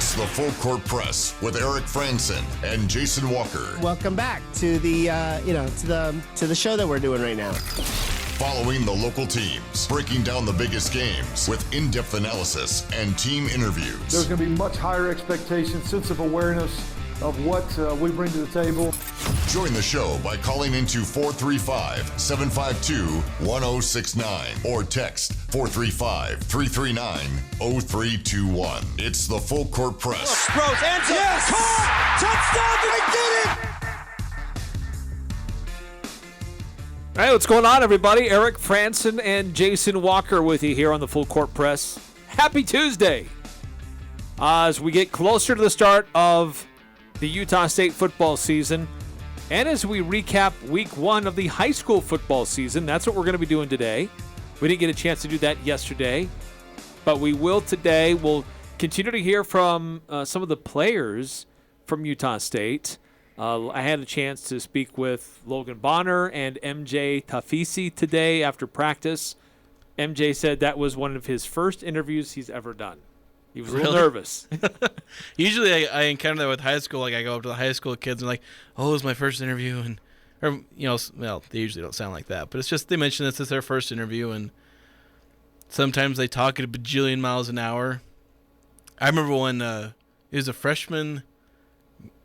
It's the Full Court Press with Eric Frandsen and Jason Walker. Welcome back to the to the show that we're doing right now. Following the local teams, breaking down the biggest games with in-depth analysis and team interviews. There's going to be much higher expectations, sense of awareness of what we bring to the table. Join the show by calling into 435-752-1069 or text 435-339-0321. It's the Full Court Press. Throws, answer, yes! Caught! Touchdown, they did it! All right, what's going on, everybody? Eric Frandsen and Jason Walker with you here on the Full Court Press. Happy Tuesday! As we get closer to the start of the Utah State football season, and as we recap week one of the high school football season, that's what we're going to be doing today. We didn't get a chance to do that yesterday, but we will today. We'll continue to hear from some of the players from Utah State. I had a chance to speak with Logan Bonner and MJ Tafisi today after practice. MJ said that was one of his first interviews he's ever done. He was a little nervous. Usually I encounter that with high school. Like, I go up to the high school kids and like, oh, it was my first interview. And, or, you know, well, they usually don't sound like that. But it's just they mention this is their first interview. And sometimes they talk at a bajillion miles an hour. I remember when it was a freshman.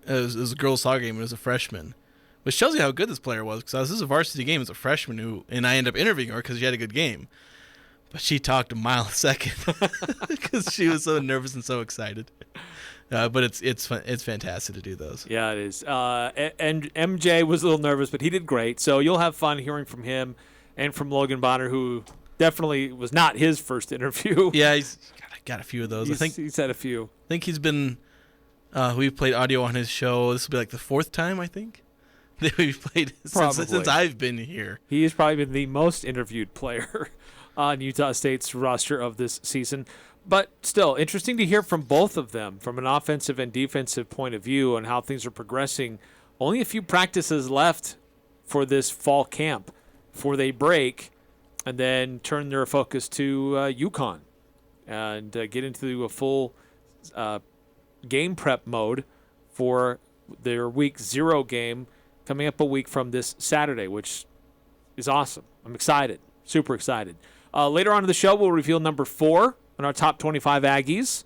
It was a girls' soccer game. It was a freshman, which tells you how good this player was. Because this is a varsity game as a freshman, and I ended up interviewing her because she had a good game. But she talked a mile a second because she was so nervous and so excited. But it's fun. It's fantastic to do those. Yeah, it is. And MJ was a little nervous, but he did great. So you'll have fun hearing from him and from Logan Bonner, who definitely was not his first interview. Yeah, he's got a few of those. I think he's had a few. I think he's been. We've played audio on his show. This will be like the fourth time, I think, that we've played since I've been here. He has probably been the most interviewed player on Utah State's roster of this season. But still, interesting to hear from both of them from an offensive and defensive point of view on how things are progressing. Only a few practices left for this fall camp before they break and then turn their focus to UConn and get into a full game prep mode for their week 0 game coming up a week from this Saturday, which is awesome. I'm excited, super excited. Later on in the show, we'll reveal number 4 on our top 25 Aggies.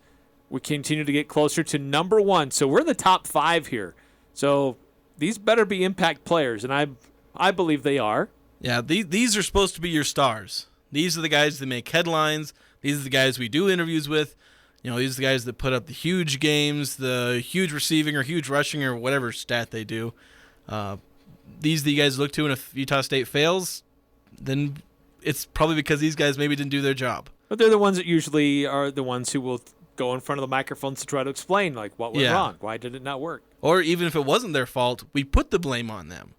We continue to get closer to number 1, so we're in the top 5 here. So these better be impact players, and I believe they are. Yeah, these are supposed to be your stars. These are the guys that make headlines. These are the guys we do interviews with. You know, these are the guys that put up the huge games, the huge receiving or huge rushing or whatever stat they do. These are the guys to look to, and if Utah State fails, then it's probably because these guys maybe didn't do their job. But they're the ones that usually are the ones who will go in front of the microphones to try to explain, like, what went wrong? Why did it not work? Or even if it wasn't their fault, we put the blame on them.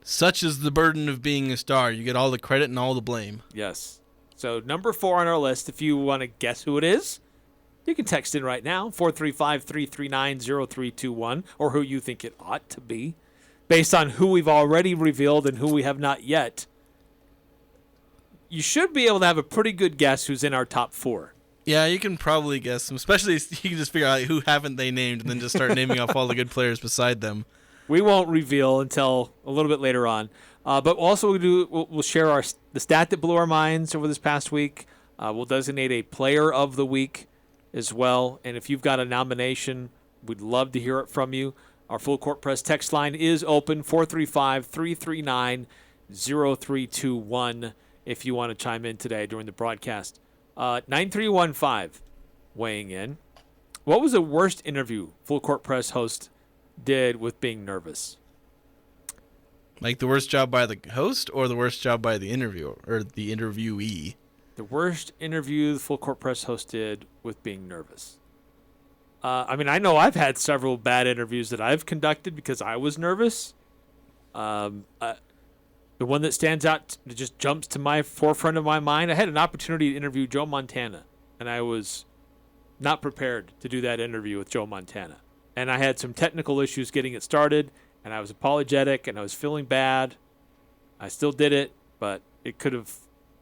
Such is the burden of being a star. You get all the credit and all the blame. Yes. So number 4 on our list, if you want to guess who it is, you can text in right now, 435-339-0321, or who you think it ought to be, based on who we've already revealed and who we have not yet. You should be able to have a pretty good guess who's in our top 4. Yeah, you can probably guess them, especially if you can just figure out who haven't they named and then just start naming off all the good players beside them. We won't reveal until a little bit later on. But also we'll share the stat that blew our minds over this past week. We'll designate a player of the week as well. And if you've got a nomination, we'd love to hear it from you. Our Full Court Press text line is open, 435-339-0321, if you want to chime in today during the broadcast. 9315 weighing in. What was the worst interview Full Court Press host did with being nervous? Like the worst job by the host or the worst job by the interviewer or the interviewee? The worst interview the Full Court Press host did with being nervous. I mean, I know I've had several bad interviews that I've conducted because I was nervous. The one that stands out, that just jumps to my forefront of my mind, I had an opportunity to interview Joe Montana, and I was not prepared to do that interview with Joe Montana. And I had some technical issues getting it started, and I was apologetic, and I was feeling bad. I still did it, but I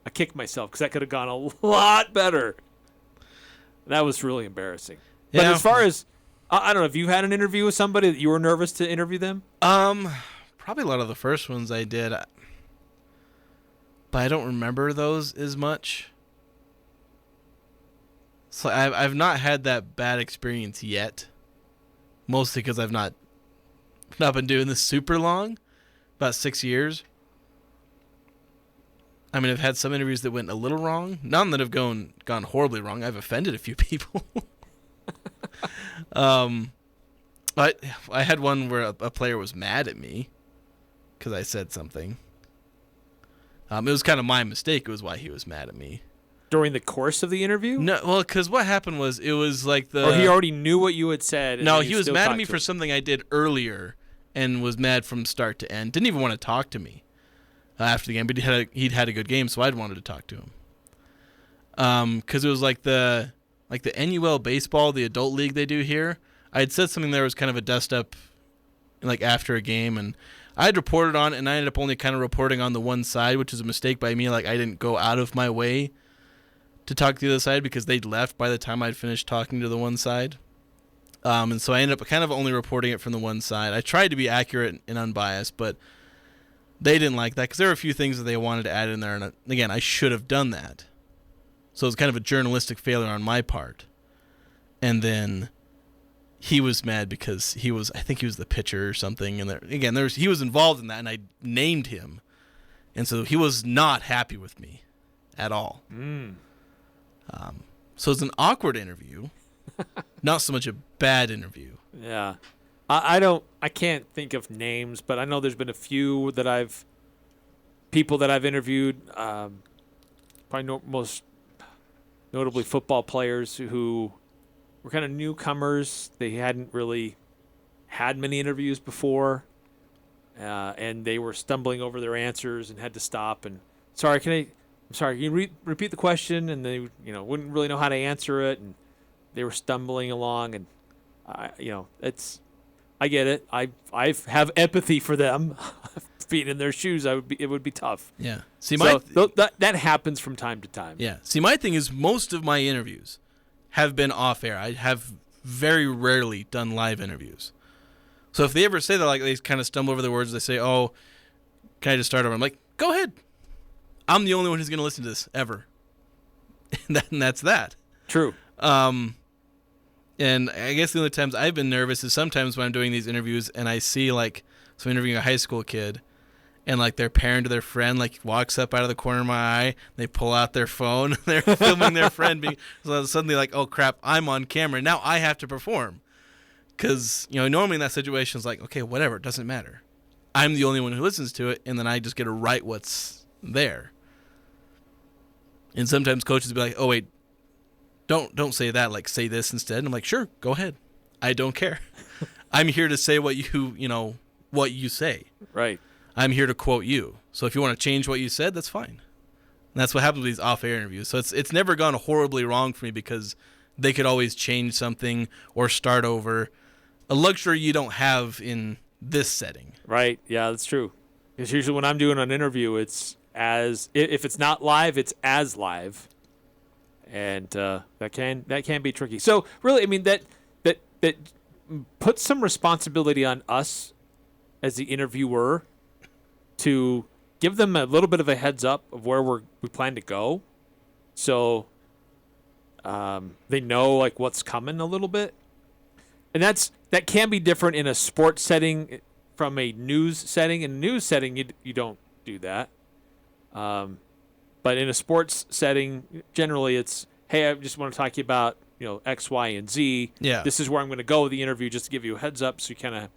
kicked myself because that could have gone a lot better. That was really embarrassing. But Yeah. as far as I don't know, if you had an interview with somebody that you were nervous to interview them? Probably a lot of the first ones I did, but I don't remember those as much. So I've not had that bad experience yet. Mostly because I've not been doing this super long, about 6 years. I mean, I've had some interviews that went a little wrong. None that have gone horribly wrong. I've offended a few people. But I had one where a player was mad at me because I said something. It was kind of my mistake. It was why he was mad at me. During the course of the interview? No, well, because what happened was it was like Or he already knew what you had said. And No, then he you was still mad at talked me to for him. something I did earlier and was mad from start to end. Didn't even want to talk to me after the game, but he'd had a good game, so I'd wanted to talk to him. Because it was like the NUL baseball, the adult league they do here. I had said something there was kind of a dust up, like after a game, and I had reported on it, and I ended up only kind of reporting on the one side, which is a mistake by me. Like I didn't go out of my way to talk to the other side because they'd left by the time I'd finished talking to the one side. And so I ended up kind of only reporting it from the one side. I tried to be accurate and unbiased, but they didn't like that because there were a few things that they wanted to add in there. And again, I should have done that. So it was kind of a journalistic failure on my part. And then he was mad because I think he was the pitcher or something. And he was involved in that, and I named him. And so he was not happy with me at all. So it's an awkward interview, not so much a bad interview. Yeah. I can't think of names, but I know there's been a few people that I've interviewed, probably most notably football players who were kind of newcomers. They hadn't really had many interviews before, and they were stumbling over their answers and had to stop. And I'm sorry, can you repeat the question? And they, wouldn't really know how to answer it, and they were stumbling along. And I get it. I have empathy for them. Being in their shoes, it would be tough. Yeah. See, that happens from time to time. Yeah. See, my thing is most of my interviews have been off air. I have very rarely done live interviews. So if they ever say that, like they kind of stumble over their words, they say, "Oh, can I just start over?" I'm like, "Go ahead. I'm the only one who's going to listen to this ever," and that's that. True. And I guess the only times I've been nervous is sometimes when I'm doing these interviews and I see so I'm interviewing a high school kid. And like their parent or their friend walks up out of the corner of my eye, they pull out their phone, they're filming their friend so suddenly oh crap, I'm on camera, now I have to perform. Because normally in that situation it's like, okay, whatever, it doesn't matter. I'm the only one who listens to it, and then I just get to write what's there. And sometimes coaches will be like, oh wait, don't say that, say this instead. And I'm like, sure, go ahead. I don't care. I'm here to say what you say. Right. I'm here to quote you. So if you want to change what you said, that's fine. And that's what happens with these off-air interviews. So it's never gone horribly wrong for me because they could always change something or start over. A luxury you don't have in this setting. Right. Yeah, that's true. Because usually when I'm doing an interview, it's if it's not live, it's as live, and that can be tricky. So really, I mean that puts some responsibility on us as the interviewer to give them a little bit of a heads up of where we plan to go, so they know what's coming a little bit, and that can be different in a sports setting from a news setting. In a news setting, you don't do that, but in a sports setting, generally it's, hey, I just want to talk to you about X, Y, and Z. Yeah. This is where I'm going to go with the interview, just to give you a heads up, so you kind of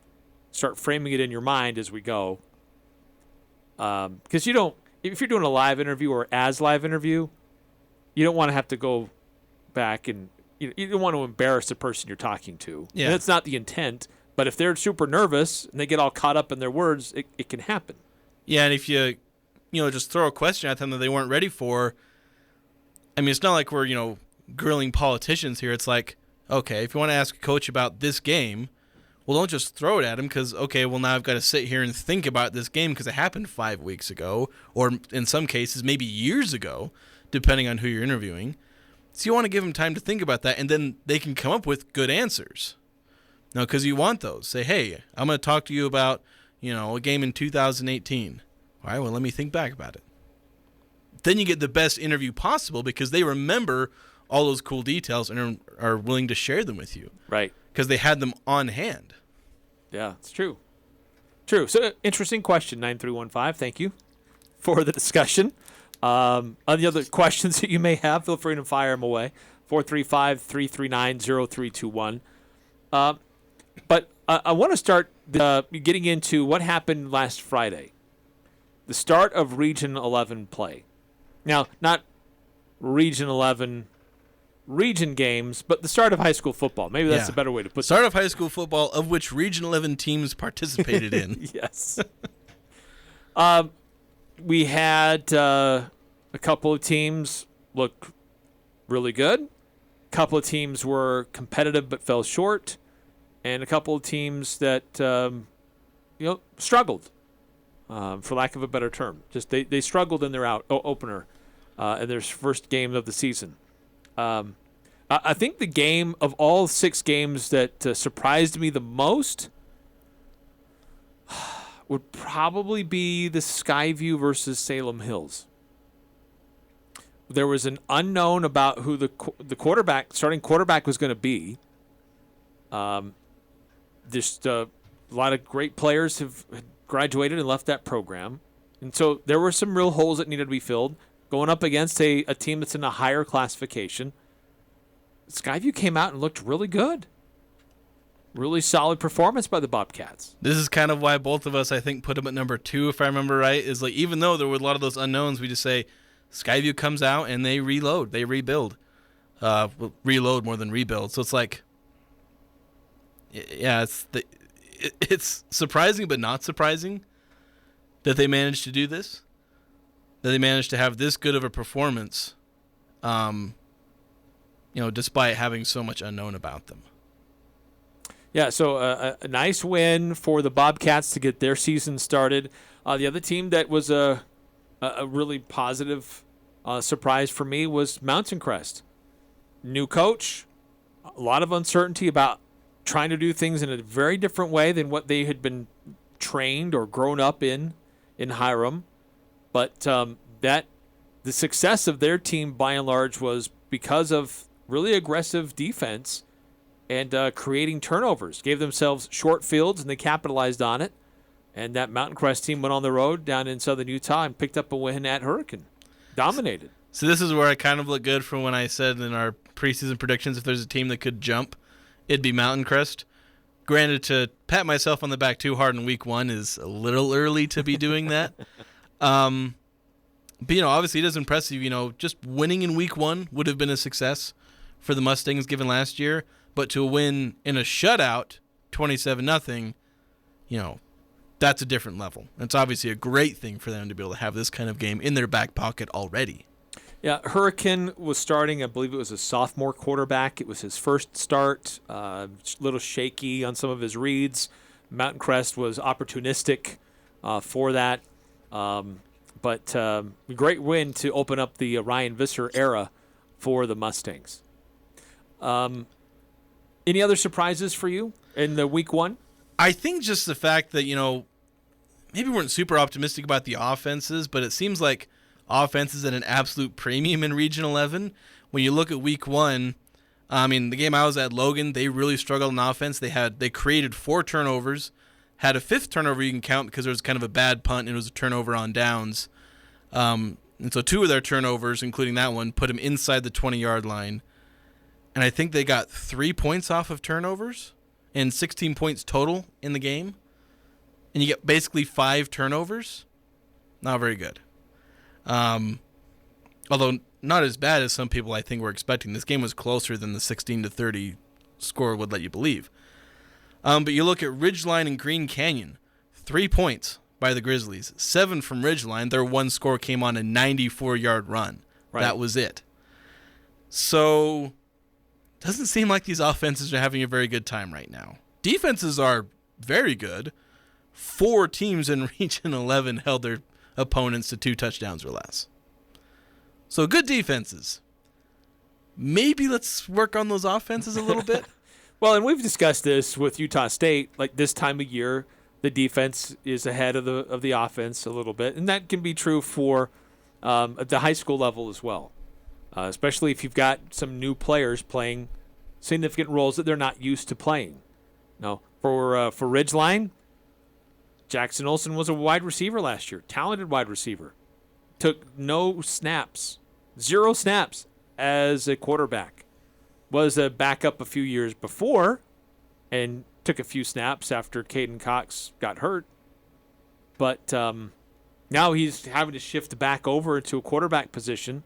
start framing it in your mind as we go. Because if you're doing a live interview or as live interview, you don't want to have to go back and you don't want to embarrass the person you're talking to. Yeah. And that's not the intent. But if they're super nervous and they get all caught up in their words, it can happen. Yeah, and if you just throw a question at them that they weren't ready for, I mean, it's not like we're grilling politicians here. It's like, okay, if you want to ask a coach about this game, well, don't just throw it at him because, okay, well, now I've got to sit here and think about this game because it happened 5 weeks ago, or in some cases, maybe years ago, depending on who you're interviewing. So you want to give them time to think about that, and then they can come up with good answers. No, because you want those. Say, hey, I'm going to talk to you about, a game in 2018. All right, well, let me think back about it. Then you get the best interview possible because they remember all those cool details and are willing to share them with you. Right. Because they had them on hand. Yeah, it's true. True. So, interesting question, 9315. Thank you for the discussion. On the other questions that you may have, feel free to fire them away. 435-339-0321. But I want to start getting into what happened last Friday. The start of Region 11 play. Now, not Region 11 region games, but the start of high school football. Maybe that's a better way to put it. Start of high school football, of which Region 11 teams participated in. Yes. We had a couple of teams look really good. A couple of teams were competitive but fell short. And a couple of teams that, struggled, for lack of a better term. Just they struggled in their opener in their first game of the season. I think the game of all 6 games that surprised me the most would probably be the Skyview versus Salem Hills. There was an unknown about who the starting quarterback was going to be. Just a lot of great players have graduated and left that program. And so there were some real holes that needed to be filled. Going up against a team that's in a higher classification, Skyview came out and looked really good. Really solid performance by the Bobcats. This is kind of why both of us, I think, put them at number 2, if I remember right. Is like, even though there were a lot of those unknowns, we just say Skyview comes out and they reload. They rebuild. Reload more than rebuild. So it's like, yeah, it's surprising but not surprising that they managed to do this. That they managed to have this good of a performance, despite having so much unknown about them. Yeah, so a nice win for the Bobcats to get their season started. The other team that was a really positive surprise for me was Mountain Crest. New coach, a lot of uncertainty about trying to do things in a very different way than what they had been trained or grown up in Hiram. But the success of their team, by and large, was because of really aggressive defense and creating turnovers. Gave themselves short fields, and they capitalized on it. And that Mountain Crest team went on the road down in southern Utah and picked up a win at Hurricane. Dominated. So this is where I kind of look good from when I said in our preseason predictions, if there's a team that could jump, it'd be Mountain Crest. Granted, to pat myself on the back too hard in week 1 is a little early to be doing that. But, obviously it is impressive. Just winning in week 1 would have been a success for the Mustangs given last year. But to win in a shutout, 27-0, that's a different level. It's obviously a great thing for them to be able to have this kind of game in their back pocket already. Yeah, Hurricane was starting, I believe it was a sophomore quarterback. It was his first start, a little shaky on some of his reads. Mountain Crest was opportunistic for that. But a great win to open up the Ryan Visser era for the Mustangs. Any other surprises for you in the week 1? I think just the fact that, maybe we weren't super optimistic about the offenses, but it seems like offenses at an absolute premium in Region 11. When you look at week 1, the game I was at, Logan, they really struggled in offense. They created 4 turnovers, had a 5th turnover you can count because there was kind of a bad punt and it was a turnover on downs. And so 2 of their turnovers, including that one, put them inside the 20-yard line. And I think they got 3 points off of turnovers and 16 points total in the game. And you get basically 5 turnovers. Not very good. Although not as bad as some people I think were expecting. This game was closer than the 16-30 score would let you believe. But you look at Ridgeline and Green Canyon, 3 points by the Grizzlies, 7 from Ridgeline. Their one score came on a 94-yard run. Right. That was it. So doesn't seem like these offenses are having a very good time right now. Defenses are very good. 4 teams in Region 11 held their opponents to 2 touchdowns or less. So good defenses. maybe let's work on those offenses a little bit. Well, and we've discussed this with Utah State. Like this time of year, the defense is ahead of the offense a little bit, and that can be true for at the high school level as well, especially if you've got some new players playing significant roles that they're not used to playing. No, for Ridgeline, Jackson Olsen was a wide receiver last year, talented wide receiver. Took no snaps, 0 snaps as a quarterback. Was a backup a few years before and took a few snaps after Caden Cox got hurt. But now he's having to shift back over to a quarterback position.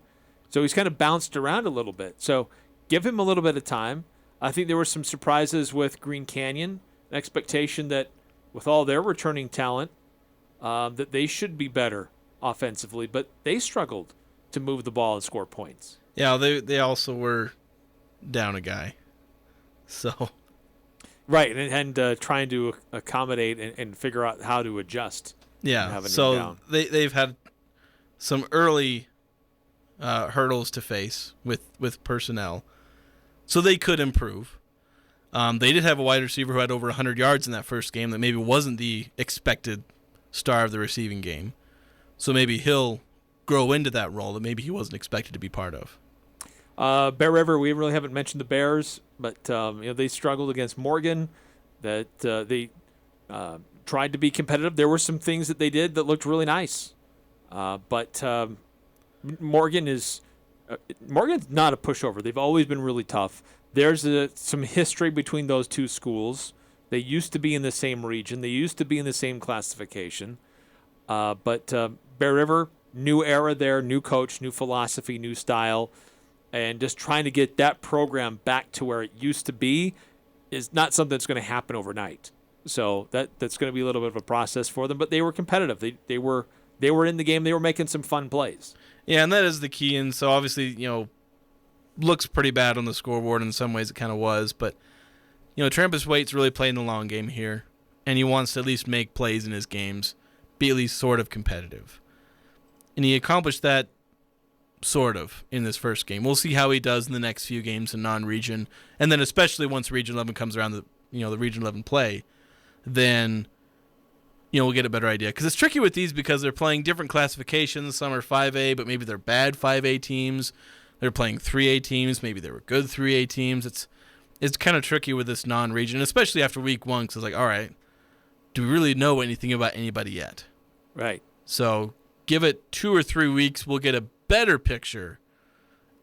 So he's kind of bounced around a little bit. So give him a little bit of time. I think there were some surprises with Green Canyon, an expectation that with all their returning talent, that they should be better offensively, but they struggled to move the ball and score points. Yeah, they also were down a guy. So right, and trying to accommodate and figure out how to adjust. Yeah, so they've had some early hurdles to face with personnel, so they could improve. They did have a wide receiver who had over 100 yards in that first game that maybe wasn't the expected star of the receiving game. So maybe he'll grow into that role that maybe he wasn't expected to be part of. Bear River, we really haven't mentioned the Bears, but they struggled against Morgan. That they tried to be competitive. There were some things that they did that looked really nice, but Morgan's not a pushover. They've always been really tough. There's some history between those two schools. They used to be in the same region. They used to be in the same classification. But Bear River, new era there, new coach, new philosophy, new style, and just trying to get that program back to where it used to be is not something that's going to happen overnight. So that's going to be a little bit of a process for them. But they were competitive. They were in the game. They were making some fun plays. Yeah, and that is the key. And so obviously, looks pretty bad on the scoreboard. In some ways it kind of was. But, Trampus Waite's really playing the long game here. And he wants to at least make plays in his games, be at least sort of competitive. And he accomplished that sort of in this first game. We'll see how he does in the next few games in non-region. And then especially once Region 11 comes around, the Region 11 play, then we'll get a better idea. Because it's tricky with these because they're playing different classifications. Some are 5A, but maybe they're bad 5A teams. They're playing 3A teams. Maybe they were good 3A teams. It's kind of tricky with this non-region, especially after week 1, because it's like, all right, do we really know anything about anybody yet? Right. So give it 2 or 3 weeks, we'll get a better picture,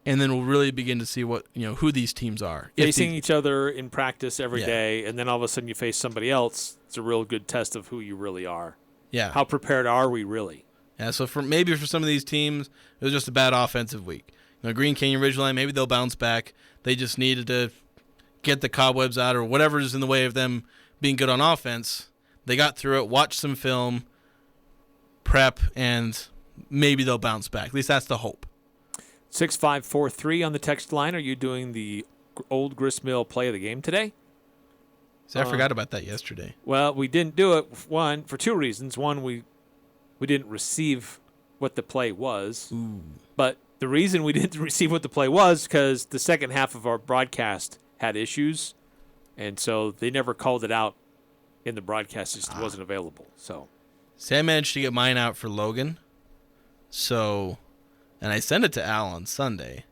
and then we'll really begin to see what who these teams are. Facing each other in practice every day, and then all of a sudden you face somebody else. It's a real good test of who you really are. Yeah. How prepared are we really? Yeah. So for some of these teams, it was just a bad offensive week. Green Canyon Ridgeline, maybe they'll bounce back. They just needed to get the cobwebs out or whatever's in the way of them being good on offense. They got through it, watched some film, prep, and maybe they'll bounce back. At least that's the hope. 6543 on the text line. Are you doing the old gristmill play of the game today? See, I forgot about that yesterday. Well, we didn't do it, for 2 reasons. One, we didn't receive what the play was. Ooh. But the reason we didn't receive what the play was because the second half of our broadcast had issues, and so they never called it out in the broadcast. It just wasn't available. So, see, I managed to get mine out for Logan. So, and I sent it to Al on Sunday.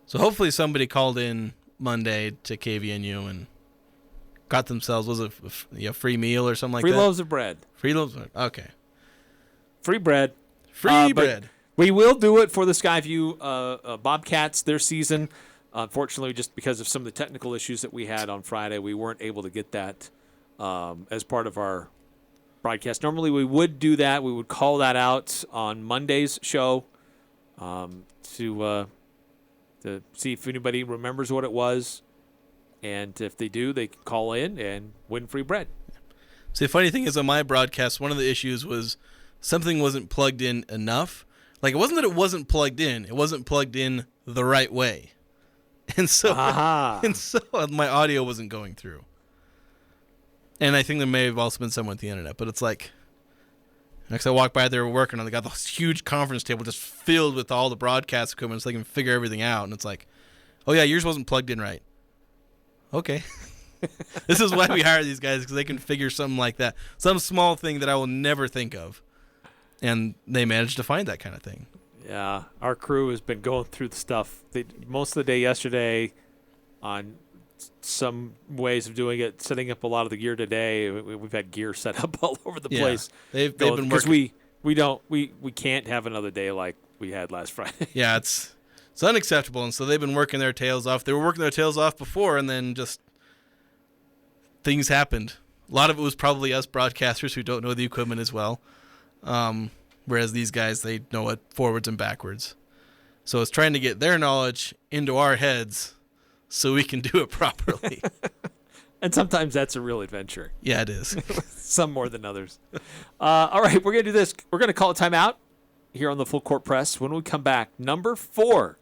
So hopefully somebody called in Monday to KVNU and got themselves, was it a free meal or something like that? Free loaves of bread. Free loaves of bread. Okay. Free bread. Free bread. We will do it for the Skyview Bobcats, their season. Unfortunately, just because of some of the technical issues that we had on Friday, we weren't able to get that as part of our broadcast. Normally, we would do that. We would call that out on Monday's show to see if anybody remembers what it was. And if they do, they can call in and win free bread. See, the funny thing is on my broadcast, one of the issues was something wasn't plugged in enough. Like, it wasn't that it wasn't plugged in. It wasn't plugged in the right way. And so my audio wasn't going through. And I think there may have also been someone with the internet. But it's like, next I walked by, they were working on, they got this huge conference table just filled with all the broadcast equipment so they can figure everything out. And it's like, Oh, yeah, yours wasn't plugged in right. Okay. This is why we hire these guys, because they can figure something like that. Some small thing that I will never think of. And they managed to find that kind of thing. Yeah, our crew has been going through the stuff most of the day yesterday on some ways of doing it, setting up a lot of the gear today. We've had gear set up all over the place. They've been working. Because we can't have another day like we had last Friday. Yeah, it's unacceptable, and so they've been working their tails off. They were working their tails off before, and then just things happened. A lot of it was probably us broadcasters who don't know the equipment as well, whereas these guys, they know it forwards and backwards. So it's trying to get their knowledge into our heads so we can do it properly. And sometimes that's a real adventure. Yeah, it is. Some more than others. All right, we're going to do this. We're going to call a timeout here on the Full Court Press. When we come back, number 4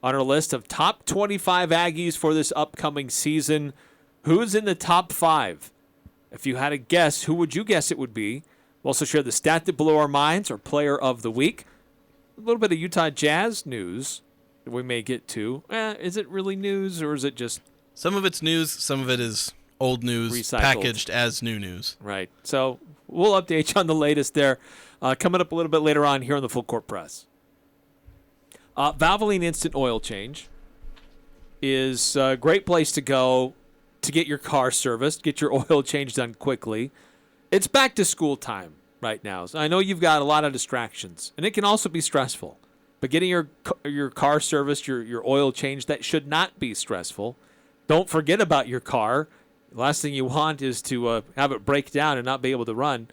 on our list of top 25 Aggies for this upcoming season. Who's in the top 5? If you had a guess, who would you guess it would be? We'll also share the stat that blew our minds, or player of the week. A little bit of Utah Jazz news that we may get to. Is it really news, or is it just... Some of it's news, some of it is old news recycled, packaged as new news. Right. So we'll update you on the latest there. Coming up a little bit later on here on the Full Court Press. Valvoline Instant Oil Change is a great place to go to get your car serviced, get your oil change done quickly. It's back to school time right now. So I know you've got a lot of distractions, and it can also be stressful. But getting your car serviced, your oil change, that should not be stressful. Don't forget about your car. The last thing you want is to have it break down and not be able to run.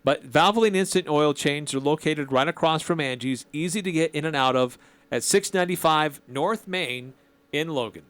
But Valvoline Instant Oil Change are located right across from Aggies, easy to get in and out of at 695 North Main in Logan.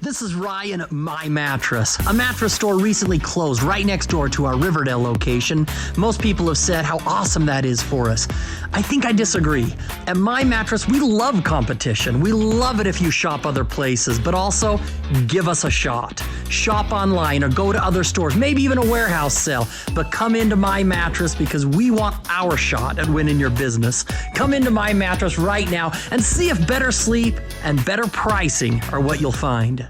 This is Ryan at My Mattress. A mattress store recently closed right next door to our Riverdale location. Most people have said how awesome that is for us. I think I disagree. At My Mattress, we love competition. We love it if you shop other places, but also give us a shot. Shop online or go to other stores, maybe even a warehouse sale, but come into My Mattress because we want our shot at winning your business. Come into My Mattress right now and see if better sleep and better pricing are what you'll find.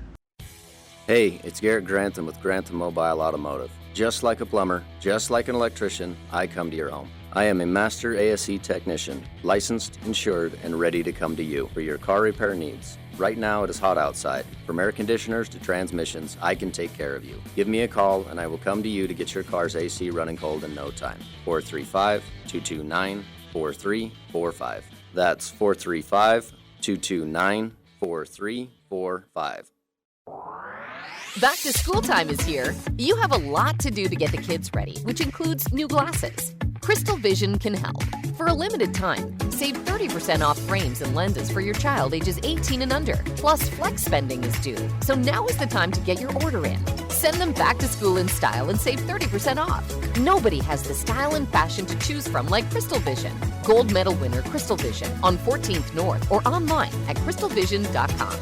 Hey, it's Garrett Grantham with Grantham Mobile Automotive. Just like a plumber, just like an electrician, I come to your home. I am a master ASE technician, licensed, insured, and ready to come to you for your car repair needs. Right now it is hot outside. From air conditioners to transmissions, I can take care of you. Give me a call and I will come to you to get your car's AC running cold in no time. 435-229-4345. That's 435-229-4345. Back to school time is here. You have a lot to do to get the kids ready, which includes new glasses. Crystal Vision can help. For a limited time, save 30% off frames and lenses for your child ages 18 and under. Plus, flex spending is due. So now is the time to get your order in. Send them back to school in style and save 30% off. Nobody has the style and fashion to choose from like Crystal Vision. Gold medal winner Crystal Vision on 14th North or online at crystalvision.com.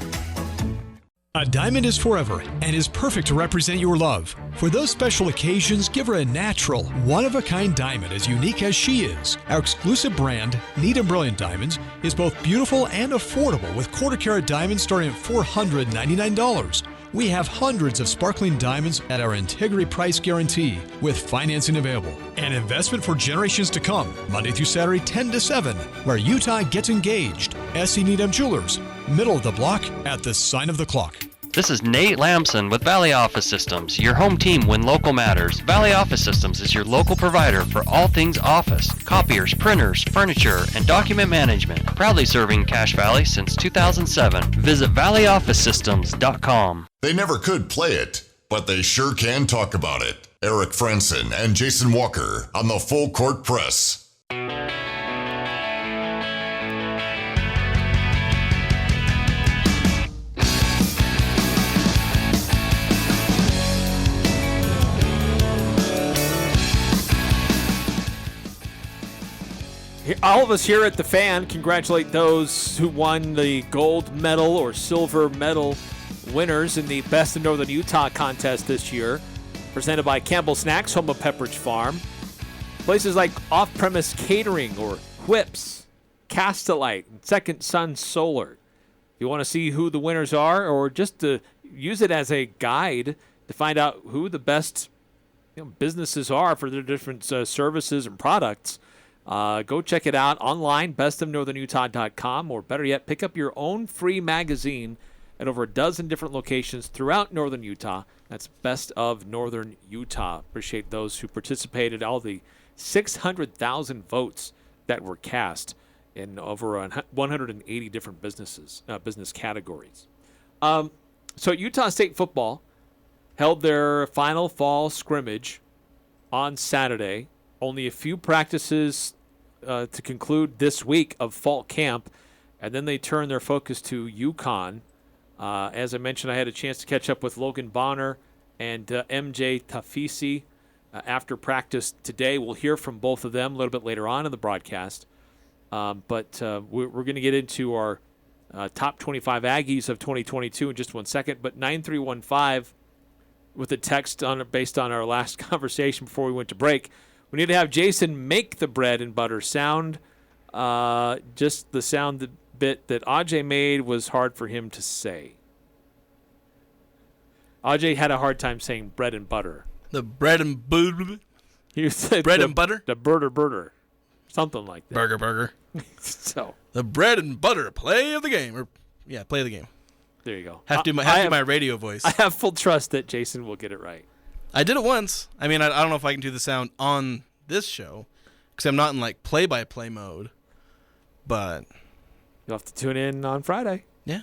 A diamond is forever and is perfect to represent your love. For those special occasions, give her a natural, one-of-a-kind diamond as unique as she is. Our exclusive brand, Neat and Brilliant Diamonds, is both beautiful and affordable with quarter-carat diamonds starting at $499. We have hundreds of sparkling diamonds at our integrity price guarantee with financing available. An investment for generations to come, Monday through Saturday 10 to 7, where Utah gets engaged. SC Needham Jewelers, middle of the block at the sign of the clock. This is Nate Lamson with Valley Office Systems, your home team when local matters. Valley Office Systems is your local provider for all things office, copiers, printers, furniture, and document management. Proudly serving Cache Valley since 2007. Visit valleyofficesystems.com. They never could play it, but they sure can talk about it. Eric Frandsen and Jason Walker on the Full Court Press. All of us here at The Fan congratulate those who won the gold medal or silver medal winners in the Best of Northern Utah contest this year, presented by Campbell Snacks, home of Pepperidge Farm. Places like Off-Premise Catering or Whips, Castelite, and Second Sun Solar. If you want to see who the winners are, or just to use it as a guide to find out who the best businesses are for their different services and products, go check it out online, bestofnorthernutah.com, or better yet, pick up your own free magazine at over a dozen different locations throughout northern Utah. That's Best of Northern Utah. Appreciate those who participated, all the 600,000 votes that were cast in over 180 different business categories. So Utah State football held their final fall scrimmage on Saturday. Only a few practices to conclude this week of fall camp, and then they turn their focus to UConn. As I mentioned, I had a chance to catch up with Logan Bonner and MJ Tafisi after practice today. We'll hear from both of them a little bit later on in the broadcast. But we're going to get into our top 25 Aggies of 2022 in just 1 second. But 9315 with a text based on our last conversation before we went to break. We need to have Jason make the bread and butter sound. Just the sound bit that Ajay made was hard for him to say. Ajay had a hard time saying bread and butter. The bread and butter. He said bread and butter? The burger. Something like that. Burger. So the bread and butter play of the game. Play of the game. There you go. Have to do my radio voice. I have full trust that Jason will get it right. I did it once. I mean, I don't know if I can do the sound on this show because I'm not in like play-by-play mode. But you'll have to tune in on Friday. Yeah.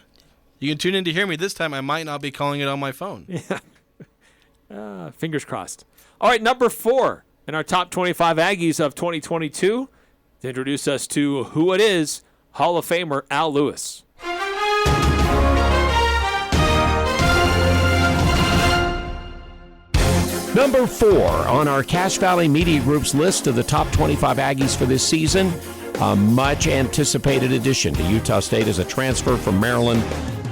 You can tune in to hear me. This time I might not be calling it on my phone. Yeah. Fingers crossed. All right, number 4 in our top 25 Aggies of 2022. To introduce us to who it is, Hall of Famer Al Lewis. Number 4 on our Cache Valley Media Group's list of the top 25 Aggies for this season, a much-anticipated addition to Utah State as a transfer from Maryland,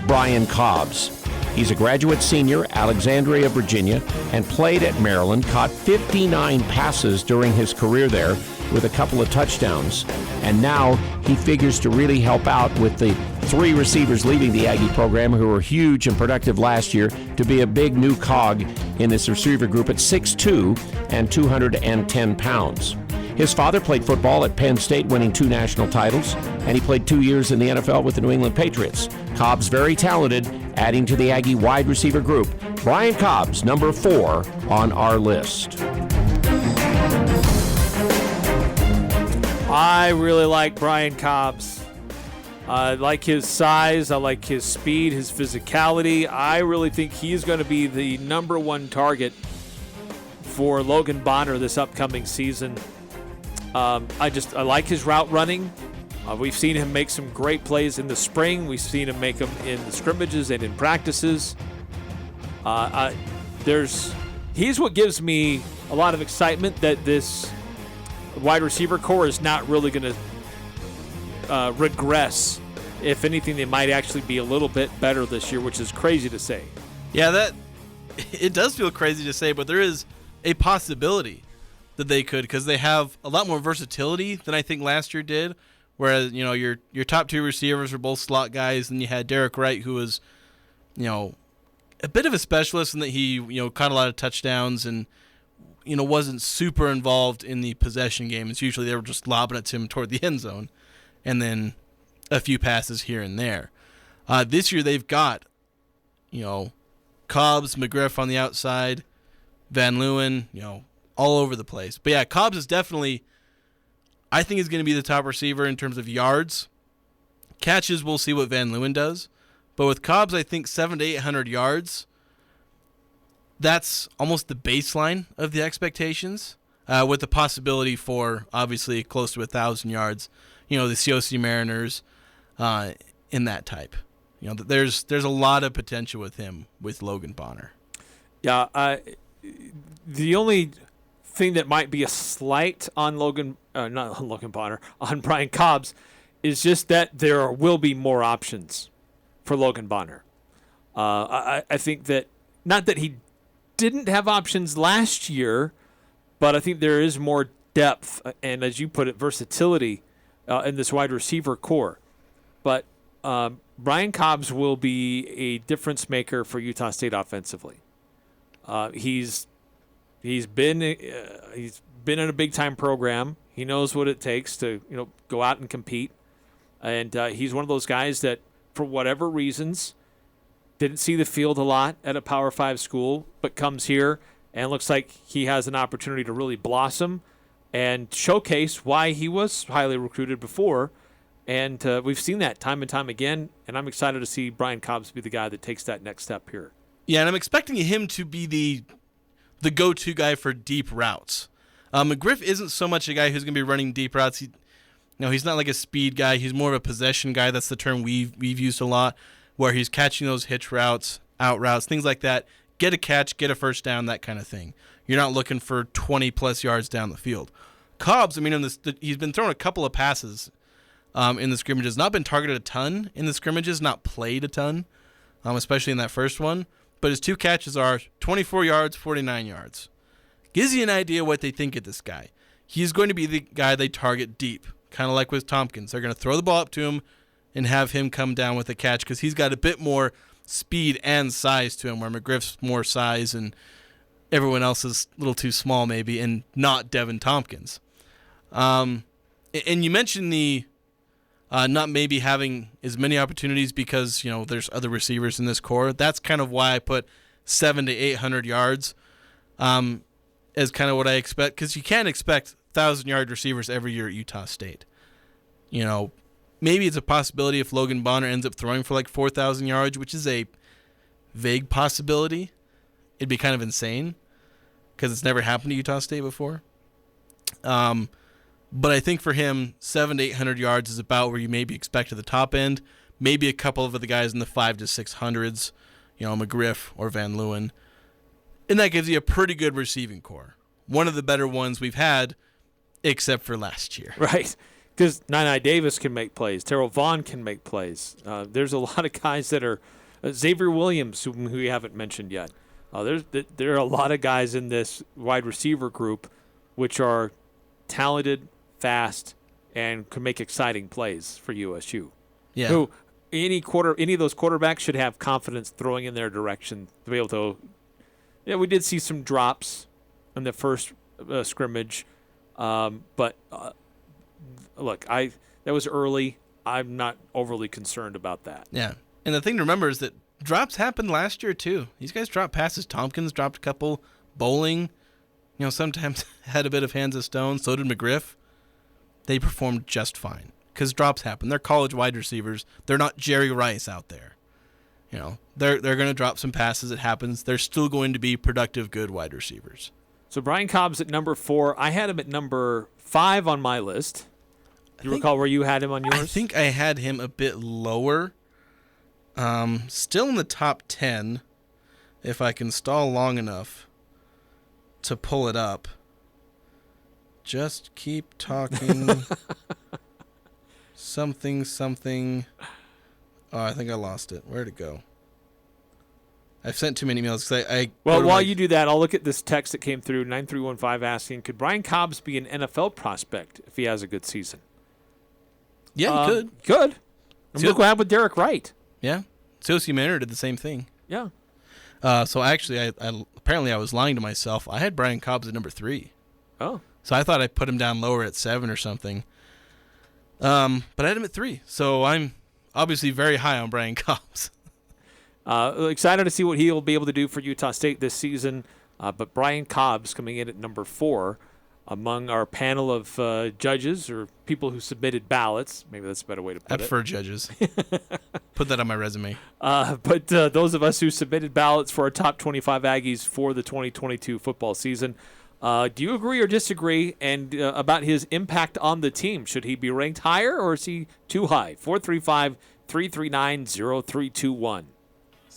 Brian Cobbs. He's a graduate senior, Alexandria, Virginia, and played at Maryland, caught 59 passes during his career there with a couple of touchdowns. And now he figures to really help out with the 3 receivers leaving the Aggie program who were huge and productive last year to be a big new cog in this receiver group at 6'2" and 210 pounds. His father played football at Penn State, winning 2 national titles, and he played 2 years in the NFL with the New England Patriots. Cobbs very talented, adding to the Aggie wide receiver group. Brian Cobbs, number 4 on our list. I really like Brian Cobbs. I like his size. I like his speed, his physicality. I really think he's going to be the number 1 target for Logan Bonner this upcoming season. I like his route running. We've seen him make some great plays in the spring. We've seen him make them in the scrimmages and in practices. He's what gives me a lot of excitement that this wide receiver core is not really going to regress. If anything, they might actually be a little bit better this year, which is crazy to say. Yeah, it does feel crazy to say, but there is a possibility that they could, because they have a lot more versatility than I think last year did. Whereas, your top 2 receivers were both slot guys, and you had Derek Wright, who was, a bit of a specialist in that he, caught a lot of touchdowns and, wasn't super involved in the possession game. It's usually they were just lobbing it to him toward the end zone, and then a few passes here and there. This year they've got, Cobbs, McGriff on the outside, Van Leeuwen, all over the place. But yeah, Cobbs is definitely, I think, is going to be the top receiver in terms of yards. Catches, we'll see what Van Leeuwen does. But with Cobbs, I think 700 to 800 yards, that's almost the baseline of the expectations, with the possibility for, obviously, close to 1,000 yards. The COC Mariners in that type. There's a lot of potential with him, with Logan Bonner. Yeah, the only thing that might be a slight on not on Logan Bonner, on Brian Cobbs, is just that there will be more options for Logan Bonner. I think that, not that he didn't have options last year, but I think there is more depth and, as you put it, versatility in this wide receiver core. But Brian Cobbs will be a difference maker for Utah State offensively. He's been in a big time program. He knows what it takes to go out and compete, and he's one of those guys that, for whatever reasons, didn't see the field a lot at a Power 5 school, but comes here and looks like he has an opportunity to really blossom and showcase why he was highly recruited before. And we've seen that time and time again, and I'm excited to see Brian Cobbs be the guy that takes that next step here. Yeah, and I'm expecting him to be the go-to guy for deep routes. McGriff isn't so much a guy who's going to be running deep routes. He's not like a speed guy. He's more of a possession guy. That's the term we've used a lot, where he's catching those hitch routes, out routes, things like that. Get a catch, get a first down, that kind of thing. You're not looking for 20-plus yards down the field. Cobbs, he's been throwing a couple of passes in the scrimmages. Not been targeted a ton in the scrimmages, not played a ton, especially in that first one. But his 2 catches are 24 yards, 49 yards. Gives you an idea what they think of this guy. He's going to be the guy they target deep, kind of like with Tompkins. They're going to throw the ball up to him and have him come down with a catch because he's got a bit more speed and size to him, where McGriff's more size and everyone else is a little too small maybe, and not Devin Tompkins. And you mentioned the not maybe having as many opportunities because, there's other receivers in this core. That's kind of why I put 700 to 800 yards as kind of what I expect, because you can't expect 1,000-yard receivers every year at Utah State. Maybe it's a possibility if Logan Bonner ends up throwing for like 4,000 yards, which is a vague possibility. It'd be kind of insane because it's never happened to Utah State before. But I think for him, 700 to 800 yards is about where you maybe expect at the top end. Maybe a couple of the guys in the 500 to 600s, McGriff or Van Leeuwen. And that gives you a pretty good receiving core. One of the better ones we've had, except for last year. Right. Because Nine Davis can make plays. Terrell Vaughn can make plays. There's a lot of guys that are Xavier Williams, who we haven't mentioned yet. There are a lot of guys in this wide receiver group which are talented, fast, and can make exciting plays for USU. Yeah. Who any of those quarterbacks should have confidence throwing in their direction to be able to. Yeah, we did see some drops in the first scrimmage, but. Look, that was early. I'm not overly concerned about that. Yeah. And the thing to remember is that drops happened last year, too. These guys dropped passes. Tompkins dropped a couple. Bowling, sometimes had a bit of hands of stone. So did McGriff. They performed just fine because drops happen. They're college wide receivers. They're not Jerry Rice out there. They're going to drop some passes. It happens. They're still going to be productive, good wide receivers. So Brian Cobbs at number 4. I had him at number 5 on my list. Do you recall where you had him on yours? I think I had him a bit lower. Still in the top 10, if I can stall long enough to pull it up. Just keep talking. something. Oh, I think I lost it. Where'd it go? I've sent too many emails. Well, while you do that, I'll look at this text that came through, 9315 asking, could Brian Cobbs be an NFL prospect if he has a good season? Yeah, he could. Good. Look what happened with Derek Wright. Yeah. Sosi Manor did the same thing. Yeah. So actually, I apparently I was lying to myself. I had Brian Cobbs at number 3. Oh. So I thought I put him down lower at 7 or something. But I had him at 3. So I'm obviously very high on Brian Cobbs. Excited to see what he will be able to do for Utah State this season. But Brian Cobbs coming in at number 4 among our panel of judges or people who submitted ballots. Maybe that's a better way to put it. I prefer judges. Put that on my resume. But those of us who submitted ballots for our top 25 Aggies for the 2022 football season, do you agree or disagree and about his impact on the team? Should he be ranked higher or is he too high? 435-339-0321.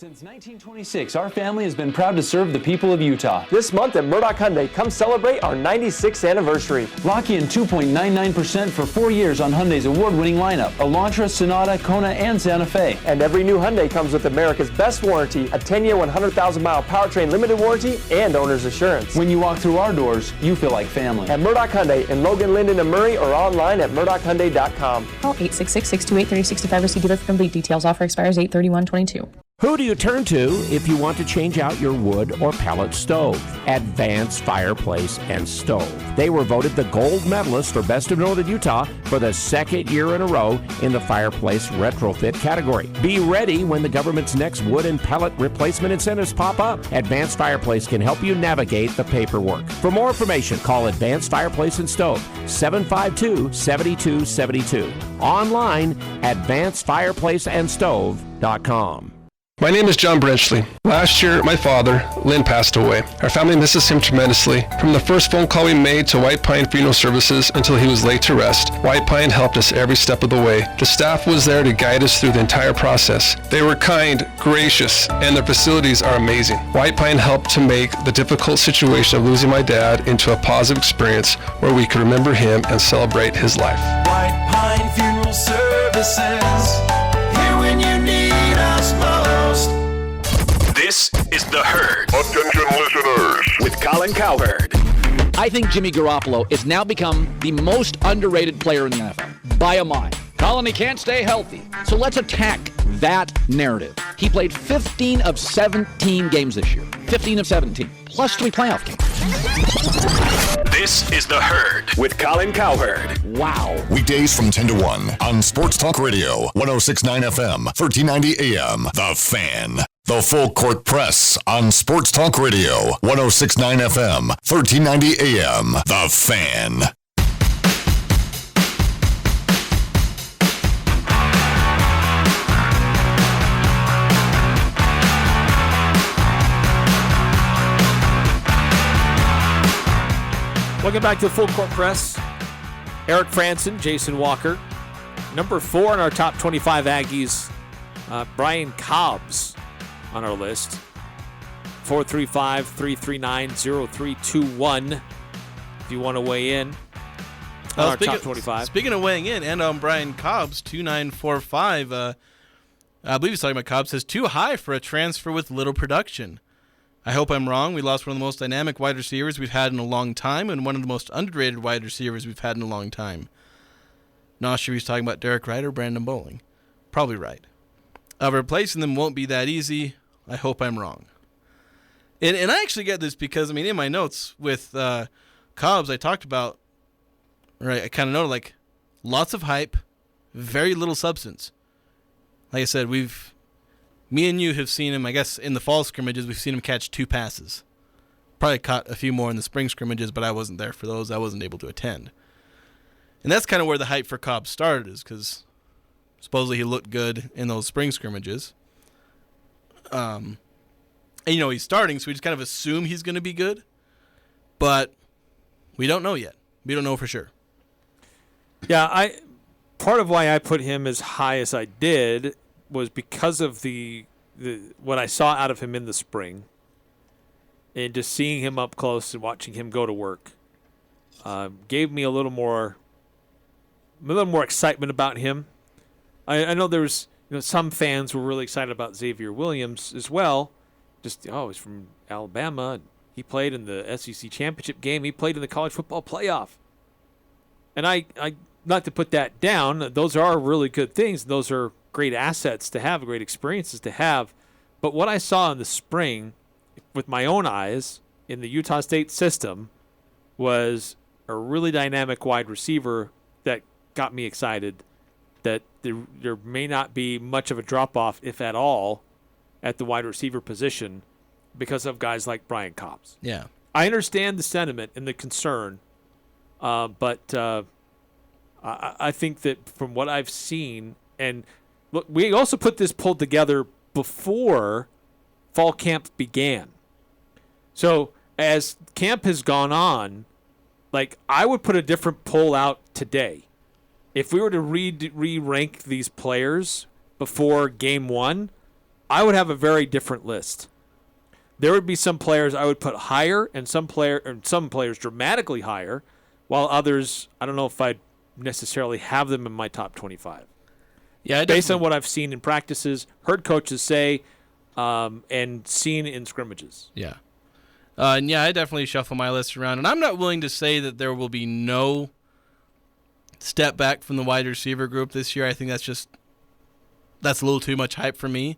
Since 1926, our family has been proud to serve the people of Utah. This month at Murdoch Hyundai, come celebrate our 96th anniversary. Lock in 2.99% for 4 years on Hyundai's award-winning lineup: Elantra, Sonata, Kona, and Santa Fe. And every new Hyundai comes with America's best warranty, a 10-year, 100,000-mile powertrain limited warranty, and owner's assurance. When you walk through our doors, you feel like family. At Murdoch Hyundai in Logan, Linden, and Murray, or online at murdochhyundai.com. Call 866-628-3065 or see dealer for complete details. Offer expires 8/31/22. Who do you turn to if you want to change out your wood or pellet stove? Advanced Fireplace and Stove. They were voted the gold medalist for Best of Northern Utah for the second year in a row in the fireplace retrofit category. Be ready when the government's next wood and pellet replacement incentives pop up. Advanced Fireplace can help you navigate the paperwork. For more information, call Advanced Fireplace and Stove, 752-7272. Online, advancedfireplaceandstove.com. My name is John Brenchley. Last year, my father, Lynn, passed away. Our family misses him tremendously. From the first phone call we made to White Pine Funeral Services until he was laid to rest, White Pine helped us every step of the way. The staff was there to guide us through the entire process. They were kind, gracious, and their facilities are amazing. White Pine helped to make the difficult situation of losing my dad into a positive experience where we could remember him and celebrate his life. White Pine Funeral Services, here when you need us most. This is The Herd. Attention listeners. With Colin Cowherd. I think Jimmy Garoppolo has now become the most underrated player in the NFL by a mile. Colin, he can't stay healthy. So let's attack that narrative. He played 15 of 17 games this year. 15 of 17. Plus 3 playoff games. This is The Herd with Colin Cowherd. Wow. Weekdays from 10 to 1 on Sports Talk Radio, 106.9 FM, 1390 AM. The Fan. The Full Court Press on Sports Talk Radio, 106.9 FM, 1390 AM. The Fan. Welcome back to the Full Court Press. Eric Frandsen, Jason Walker. Number 4 in our top 25 Aggies, Brian Cobbs on our list. 435-339-0321 if you want to weigh in on our top 25. Speaking of weighing in, and on Brian Cobbs, 2945, I believe he's talking about Cobbs, says too high for a transfer with little production. I hope I'm wrong. We lost one of the most dynamic wide receivers we've had in a long time and one of the most underrated wide receivers we've had in a long time. Not sure he's talking about Derek Wright or Brandon Bowling. Probably right. Replacing them won't be that easy. I hope I'm wrong. And I actually get this because, I mean, in my notes with Cobbs, I talked about, right, I kind of noted, like, lots of hype, very little substance. Like I said, me and you have seen him, I guess, in the fall scrimmages, we've seen him catch 2 passes. Probably caught a few more in the spring scrimmages, but I wasn't there for those. I wasn't able to attend. And that's kind of where the hype for Cobbs started, is because supposedly he looked good in those spring scrimmages. And, you know, he's starting, so we just kind of assume he's going to be good. But we don't know yet. We don't know for sure. Yeah, part of why I put him as high as I did was because of the what I saw out of him in the spring, and just seeing him up close and watching him go to work gave me a little more excitement about him. I know there's some fans were really excited about Xavier Williams as well. Just he's from Alabama. He played in the SEC championship game. He played in the college football playoff. And I not to put that down. Those are really good things. Those are great assets to have, great experiences to have. But what I saw in the spring with my own eyes in the Utah State system was a really dynamic wide receiver that got me excited that there may not be much of a drop-off, if at all, at the wide receiver position because of guys like Brian Cobbs. Yeah. I understand the sentiment and the concern, but I think that from what I've seen, and look, we also put this poll together before fall camp began. So as camp has gone on, like, I would put a different poll out today. If we were to re-rank these players before game 1, I would have a very different list. There would be some players I would put higher, and some players dramatically higher, while others, I don't know if I'd necessarily have them in my top 25. Yeah, based on what I've seen in practices, heard coaches say, and seen in scrimmages. Yeah. And I definitely shuffle my list around, and I'm not willing to say that there will be no step back from the wide receiver group this year. I think that's a little too much hype for me.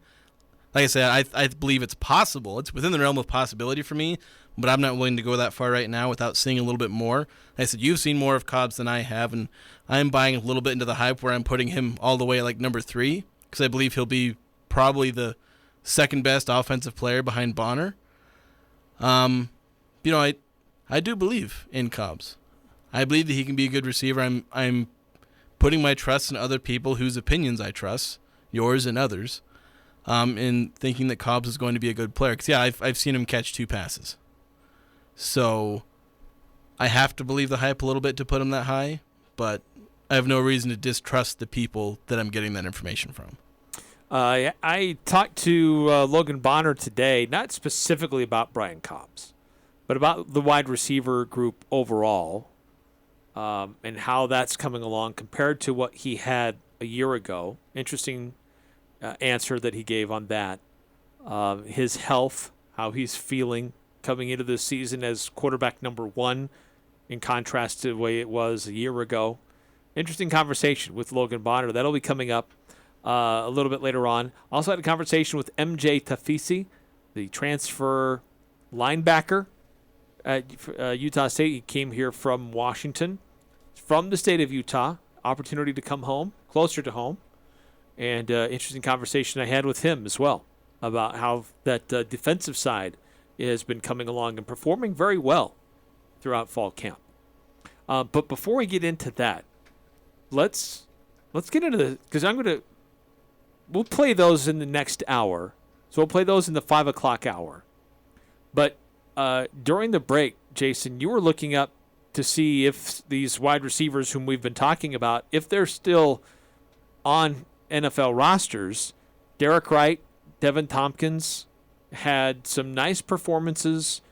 Like I said, I believe it's possible. It's within the realm of possibility for me, but I'm not willing to go that far right now without seeing a little bit more. Like I said, you've seen more of Cobbs than I have, and I'm buying a little bit into the hype where I'm putting him all the way at like number 3 because I believe he'll be probably the second best offensive player behind Bonner. I do believe in Cobbs. I believe that he can be a good receiver. I'm putting my trust in other people whose opinions I trust, yours and others, in thinking that Cobbs is going to be a good player. Because, I've seen him catch 2 passes. So I have to believe the hype a little bit to put him that high, but I have no reason to distrust the people that I'm getting that information from. I talked to Logan Bonner today, not specifically about Brian Cobbs, but about the wide receiver group overall, and how that's coming along compared to what he had a year ago. Interesting answer that he gave on that. His health, how he's feeling coming into this season as quarterback number 1 in contrast to the way it was a year ago. Interesting conversation with Logan Bonner. That'll be coming up a little bit later on. Also had a conversation with MJ Tafisi, the transfer linebacker at Utah State. He came here from Washington, from the state of Utah. Opportunity to come home, closer to home. And interesting conversation I had with him as well about how that defensive side has been coming along and performing very well throughout fall camp. But before we get into that, let's get into the, because we'll play those in the next hour. So we'll play those in the 5 o'clock hour. But during the break, Jason, you were looking up to see if these wide receivers whom we've been talking about, if they're still on NFL rosters. Derek Wright, Devin Tompkins had some nice performances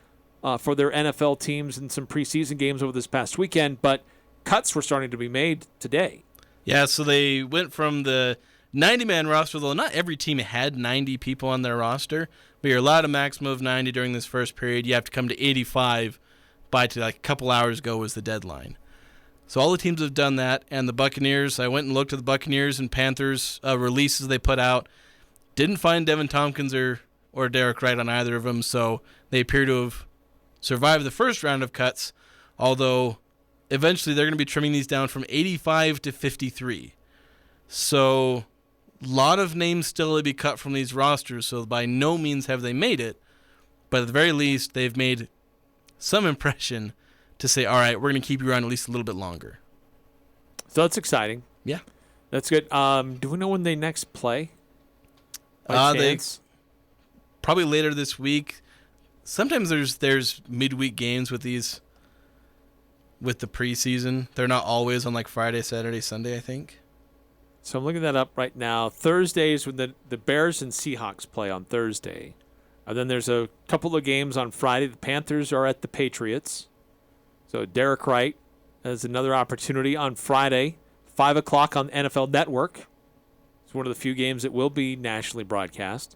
for their NFL teams in some preseason games over this past weekend, but cuts were starting to be made today. Yeah, so they went from the 90-man roster, though not every team had 90 people on their roster, but you're allowed a maximum of 90 during this first period. You have to come to 85 by like a couple hours ago was the deadline. So all the teams have done that, and the Buccaneers, I went and looked at the Buccaneers and Panthers releases they put out. Didn't find Devin Tompkins or Derek Wright on either of them, so they appear to have survived the first round of cuts, although eventually they're going to be trimming these down from 85 to 53. So a lot of names still to be cut from these rosters, so by no means have they made it, but at the very least they've made some impression to say, all right, we're going to keep you around at least a little bit longer. So that's exciting. Yeah. That's good. Do we know when they next play? They probably later this week. Sometimes there's midweek games with the preseason. They're not always on like Friday, Saturday, Sunday, I think. So I'm looking that up right now. Thursdays when the Bears and Seahawks play on Thursday. And then there's a couple of games on Friday. The Panthers are at the Patriots. So Derek Wright has another opportunity on Friday, 5 o'clock on NFL Network. It's one of the few games that will be nationally broadcast.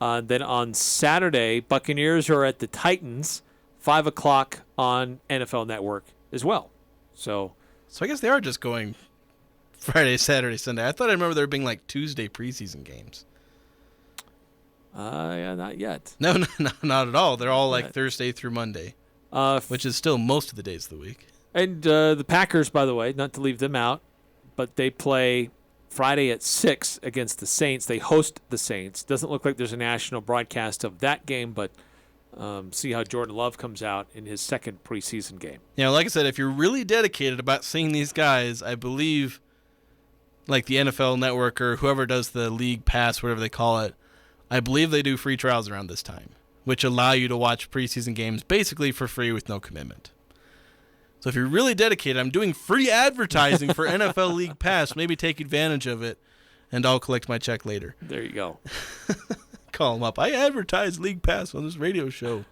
Then on Saturday, Buccaneers are at the Titans, 5 o'clock on NFL Network as well. So I guess they are just going Friday, Saturday, Sunday. I thought I remember there being like Tuesday preseason games. Yeah, not yet. No, not at all. They're all like Thursday through Monday, which is still most of the days of the week. And the Packers, by the way, not to leave them out, but they play Friday at 6 against the Saints. They host the Saints. Doesn't look like there's a national broadcast of that game, but see how Jordan Love comes out in his second preseason game. Yeah, like I said, if you're really dedicated about seeing these guys, I believe like the NFL Network or whoever does the League Pass, whatever they call it, I believe they do free trials around this time, which allow you to watch preseason games basically for free with no commitment. So if you're really dedicated, I'm doing free advertising for NFL League Pass. Maybe take advantage of it and I'll collect my check later. There you go. Call them up. I advertise League Pass on this radio show.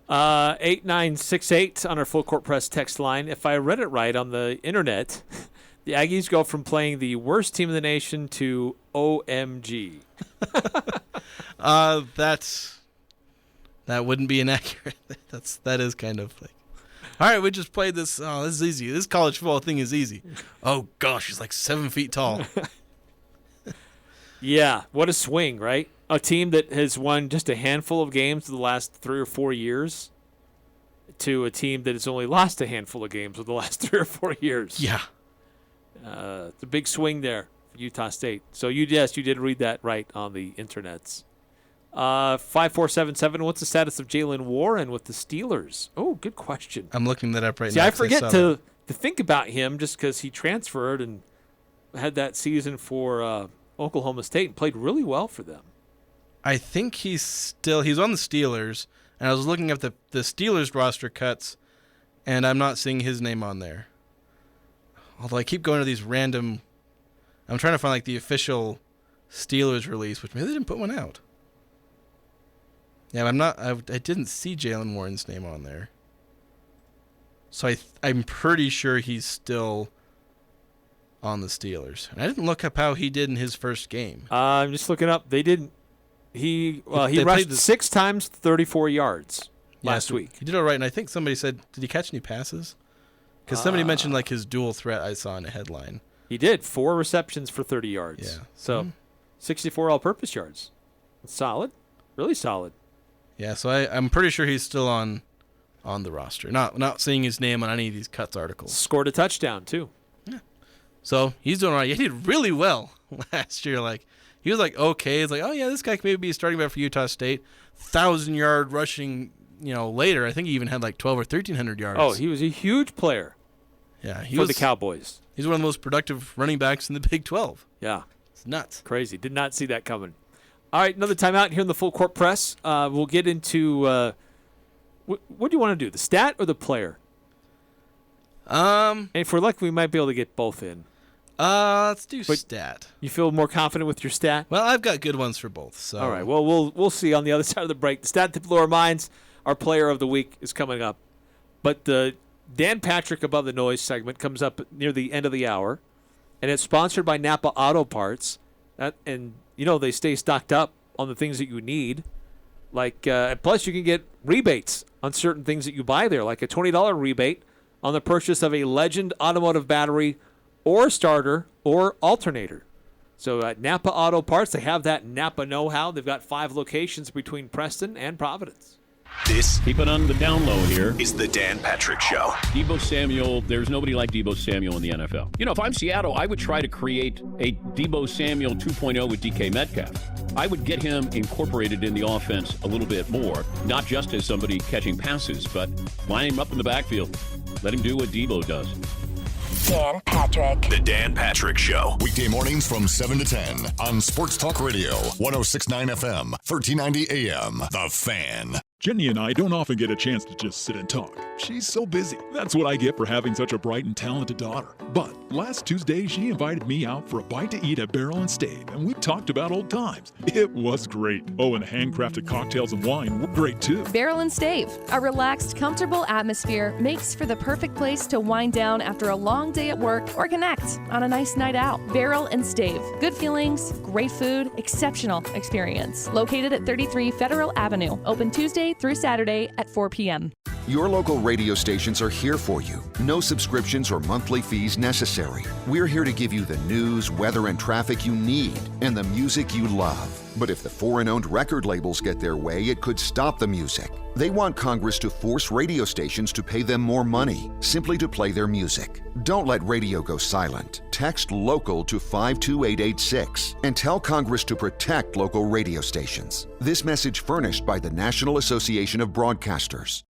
8968 on our Full Court Press text line. If I read it right on the internet, the Aggies go from playing the worst team in the nation to OMG. That wouldn't be inaccurate. That is kind of like, all right, we just played this. Oh, this is easy. This college football thing is easy. Oh gosh, he's like 7 feet tall. Yeah, what a swing, right? A team that has won just a handful of games in the last 3 or 4 years to a team that has only lost a handful of games in the last 3 or 4 years. Yeah. It's a big swing there for Utah State. So, you did read that right on the internets. 5477, what's the status of Jalen Warren with the Steelers? Oh, good question. I'm looking that up right See, now. I forget to think about him just because he transferred and had that season for Oklahoma State and played really well for them. I think he's on the Steelers, and I was looking up the Steelers roster cuts, and I'm not seeing his name on there. Although I keep going to these random, I'm trying to find like the official Steelers release, which maybe they didn't put one out. Yeah, I didn't see Jalen Warren's name on there. So I'm pretty sure he's still on the Steelers. And I didn't look up how he did in his first game. I'm just looking up. They didn't. He rushed 6 times, 34 yards last week. He did all right, and I think somebody said, did he catch any passes? Because somebody mentioned like his dual threat I saw in a headline. He did. 4 receptions for 30 yards. Yeah. So 64 all-purpose yards. That's solid. Really solid. Yeah, so I'm pretty sure he's still on the roster. Not seeing his name on any of these cuts articles. Scored a touchdown, too. Yeah. So he's doing all right. He did really well last year. Like, he was like, okay. It's like, oh, yeah, this guy could maybe be a starting back for Utah State. 1,000-yard rushing, later. I think he even had like 12 or 1,300 yards. Oh, he was a huge player. Yeah, for the Cowboys. He's one of the most productive running backs in the Big 12. Yeah. It's nuts. Crazy. Did not see that coming. All right, another timeout here in the Full Court Press. We'll get into what do you want to do, the stat or the player? And if we're lucky, we might be able to get both in. Let's do stat. You feel more confident with your stat? Well, I've got good ones for both. So. All right. Well, we'll see on the other side of the break. The stat that blew our minds, our player of the week is coming up. But the Dan Patrick Above the Noise segment comes up near the end of the hour, and it's sponsored by Napa Auto Parts. They stay stocked up on the things that you need. Plus you can get rebates on certain things that you buy there, like a $20 rebate on the purchase of a Legend automotive battery or starter or alternator. So at Napa Auto Parts, they have that Napa know-how. They've got 5 locations between Preston and Providence. This, keep it on the down low here, is the Dan Patrick Show. Deebo Samuel, there's nobody like Deebo Samuel in the NFL. If I'm Seattle, I would try to create a Deebo Samuel 2.0 with DK Metcalf. I would get him incorporated in the offense a little bit more, not just as somebody catching passes, but line him up in the backfield. Let him do what Deebo does. Dan Patrick. The Dan Patrick Show. Weekday mornings from 7 to 10 on Sports Talk Radio, 106.9 FM, 1390 AM. The Fan. Jenny and I don't often get a chance to just sit and talk. She's so busy. That's what I get for having such a bright and talented daughter. But last Tuesday, she invited me out for a bite to eat at Barrel and Stave, and we talked about old times. It was great. Oh, and handcrafted cocktails and wine were great too. Barrel and Stave, a relaxed, comfortable atmosphere makes for the perfect place to wind down after a long day at work or connect on a nice night out. Barrel and Stave. Good feelings, great food, exceptional experience. Located at 33 Federal Avenue. Open Tuesday through Saturday at 4 p.m. Your local radio stations are here for you. No subscriptions or monthly fees necessary. We're here to give you the news, weather, and traffic you need, and the music you love. But if the foreign-owned record labels get their way, it could stop the music. They want Congress to force radio stations to pay them more money, simply to play their music. Don't let radio go silent. Text LOCAL to 52886 and tell Congress to protect local radio stations. This message furnished by the National Association of Broadcasters.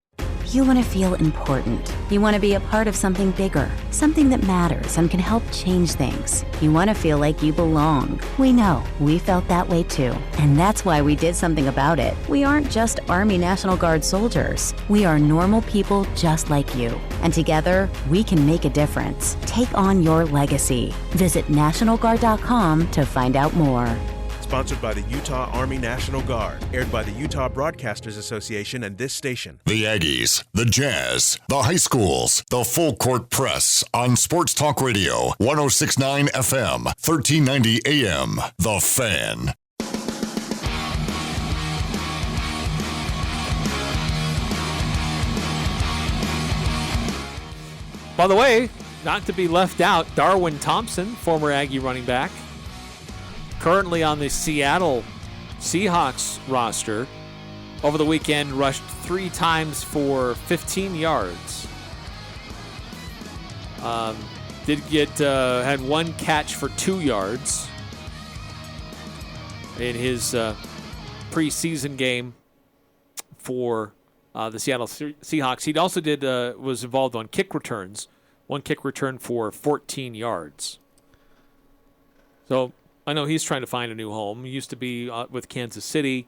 You want to feel important. You want to be a part of something bigger, something that matters and can help change things. You want to feel like you belong. We know. We felt that way too. And that's why we did something about it. We aren't just Army National Guard soldiers. We are normal people just like you. And together, we can make a difference. Take on your legacy. Visit NationalGuard.com to find out more. Sponsored by the Utah Army National Guard. Aired by the Utah Broadcasters Association and this station. The Aggies, the Jazz, the high schools, the full court press on Sports Talk Radio, 106.9 FM, 1390 AM. The Fan. By the way, not to be left out, Darwin Thompson, former Aggie running back, currently on the Seattle Seahawks roster, over the weekend rushed 3 times for 15 yards. Had 1 catch for 2 yards in his preseason game for the Seattle Seahawks. He also was involved on kick returns. 1 kick return for 14 yards. So I know he's trying to find a new home. He used to be with Kansas City,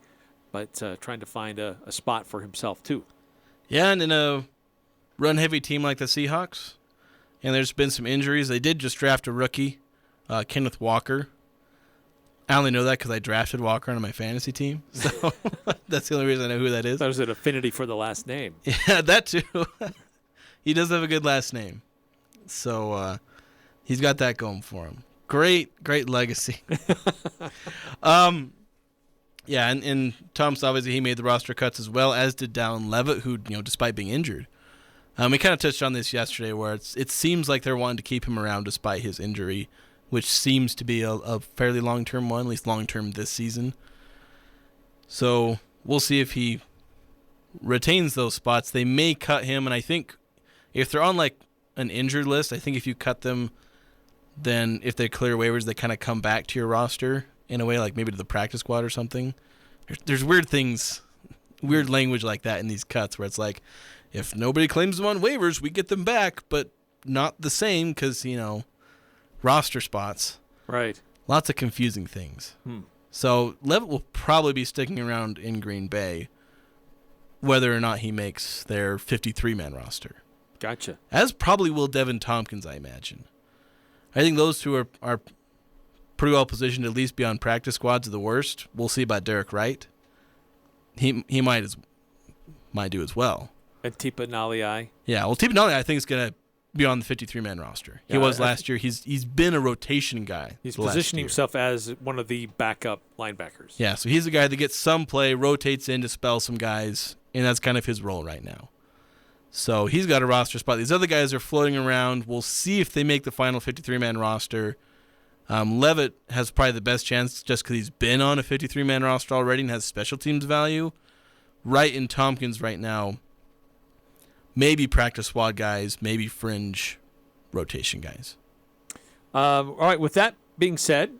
but trying to find a spot for himself too. Yeah, and in a run-heavy team like the Seahawks, and there's been some injuries. They did just draft a rookie, Kenneth Walker. I only know that because I drafted Walker on my fantasy team, so that's the only reason I know who that is. There's an affinity for the last name. Yeah, that too. He does have a good last name, so he's got that going for him. Great legacy. Yeah, and Tom's obviously he made the roster cuts as well, as did Dallin Levitt, who, despite being injured. We kind of touched on this yesterday, where it seems like they're wanting to keep him around despite his injury, which seems to be a fairly long-term one, at least long-term this season. So we'll see if he retains those spots. They may cut him, and I think if they're on like an injured list, I think if you cut them, then if they clear waivers, they kind of come back to your roster in a way, like maybe to the practice squad or something. There's weird things, weird language like that in these cuts where it's like, if nobody claims them on waivers, we get them back, but not the same because, roster spots. Right. Lots of confusing things. So Levitt will probably be sticking around in Green Bay, whether or not he makes their 53-man roster. Gotcha. As probably will Devin Tompkins, I imagine. I think those two are pretty well positioned to at least be on practice squads at the worst. We'll see about Derek Wright. He might do as well. And Tipa Naliai. Yeah, well, Tipa Naliai I think is going to be on the 53-man roster. He was last year. He's been a rotation guy. He's positioning himself as one of the backup linebackers. Yeah, so he's the guy that gets some play, rotates in to spell some guys, and that's kind of his role right now. So he's got a roster spot. These other guys are floating around. We'll see if they make the final 53-man roster. Levitt has probably the best chance just because he's been on a 53-man roster already and has special teams value. Wright and Tompkins right now, maybe practice squad guys, maybe fringe rotation guys. All right, with that being said,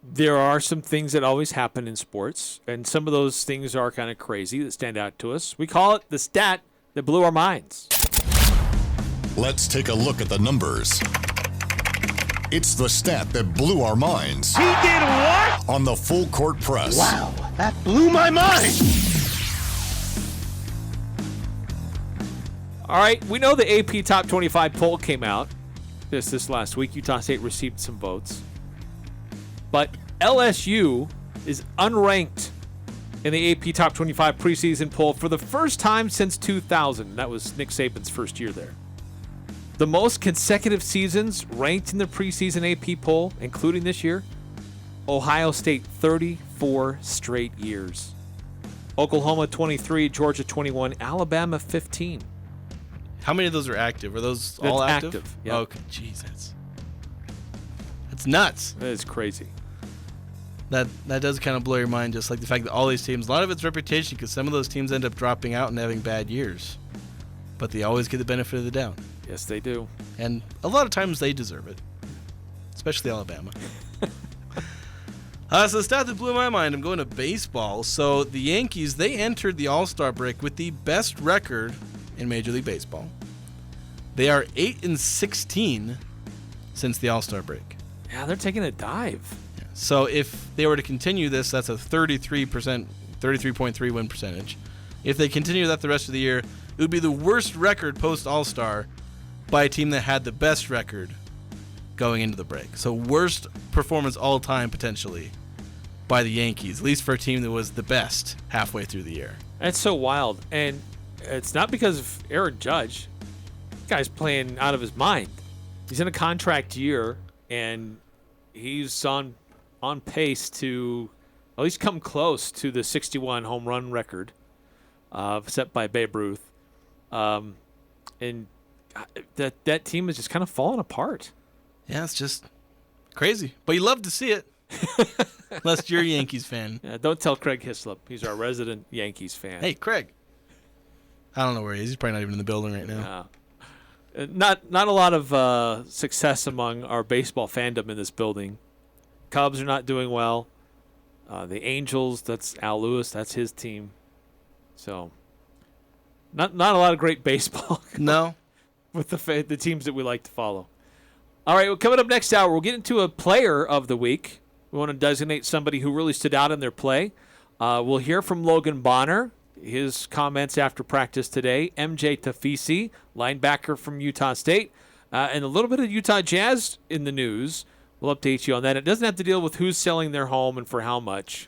there are some things that always happen in sports, and some of those things are kind of crazy that stand out to us. We call it the stat that blew our minds. Let's take a look at the numbers. It's the stat that blew our minds. He did what? On the Full Court Press. Wow, that blew my mind. All right, we know the AP Top 25 poll came out this last week. Utah State received some votes. But LSU is unranked in the AP Top 25 preseason poll for the first time since 2000. That was Nick Saban's first year there. The most consecutive seasons ranked in the preseason AP poll, including this year, Ohio State 34 straight years. Oklahoma 23, Georgia 21, Alabama 15. How many of those are active? Are those all active? Yeah. Okay, jeez, that's nuts. That is crazy. That does kind of blow your mind, just like the fact that all these teams, a lot of it's reputation, because some of those teams end up dropping out and having bad years. But they always get the benefit of the doubt. Yes, they do. And a lot of times they deserve it, especially Alabama. So the stat that blew my mind, I'm going to baseball. So the Yankees, they entered the All-Star break with the best record in Major League Baseball. They are 8-16 since the All-Star break. Yeah, they're taking a dive. So if they were to continue this, that's a 33.3 win percentage. If they continue that the rest of the year, it would be the worst record post-All-Star by a team that had the best record going into the break. So worst performance all time potentially by the Yankees, at least for a team that was the best halfway through the year. That's so wild. And it's not because of Aaron Judge. The guy's playing out of his mind. He's in a contract year, and he's on pace to at least come close to the 61 home run record set by Babe Ruth. And that team is just kind of falling apart. Yeah, it's just crazy. But you love to see it. Unless you're a Yankees fan. Yeah, don't tell Craig Hislop. He's our resident Yankees fan. Hey, Craig. I don't know where he is. He's probably not even in the building right now. Not a lot of success among our baseball fandom in this building. Cubs are not doing well. The Angels, that's Al Lewis. That's his team. So, not a lot of great baseball. No. With the teams that we like to follow. All right, well, coming up next hour, we'll get into a player of the week. We want to designate somebody who really stood out in their play. We'll hear from Logan Bonner, his comments after practice today. MJ Tafisi, linebacker from Utah State, and a little bit of Utah Jazz in the news. We'll update you on that. It doesn't have to deal with who's selling their home and for how much.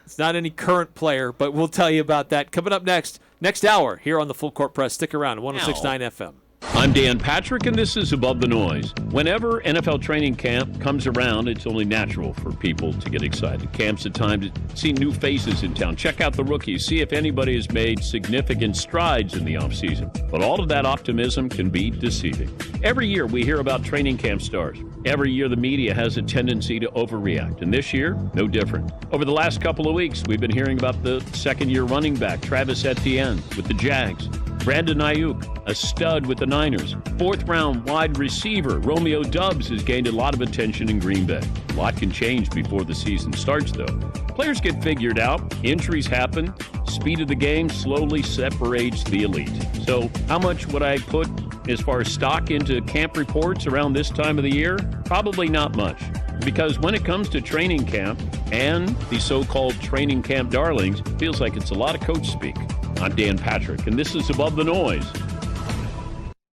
It's not any current player, but we'll tell you about that coming up next hour here on the Full Court Press. Stick around, 106.9 FM. I'm Dan Patrick, and this is Above the Noise. Whenever NFL training camp comes around, it's only natural for people to get excited. Camp's a time to see new faces in town. Check out the rookies, see if anybody has made significant strides in the offseason. But all of that optimism can be deceiving. Every year we hear about training camp stars. Every year the media has a tendency to overreact, and this year, no different. Over the last couple of weeks, we've been hearing about the second-year running back, Travis Etienne, with the Jags. Brandon Ayuk, a stud with the Niners. Fourth-round wide receiver Romeo Doubs has gained a lot of attention in Green Bay. A lot can change before the season starts, though. Players get figured out. Injuries happen. Speed of the game slowly separates the elite. So how much would I put as far as stock into camp reports around this time of the year? Probably not much. Because when it comes to training camp and the so-called training camp darlings, it feels like it's a lot of coach speak. I'm Dan Patrick, and this is Above the Noise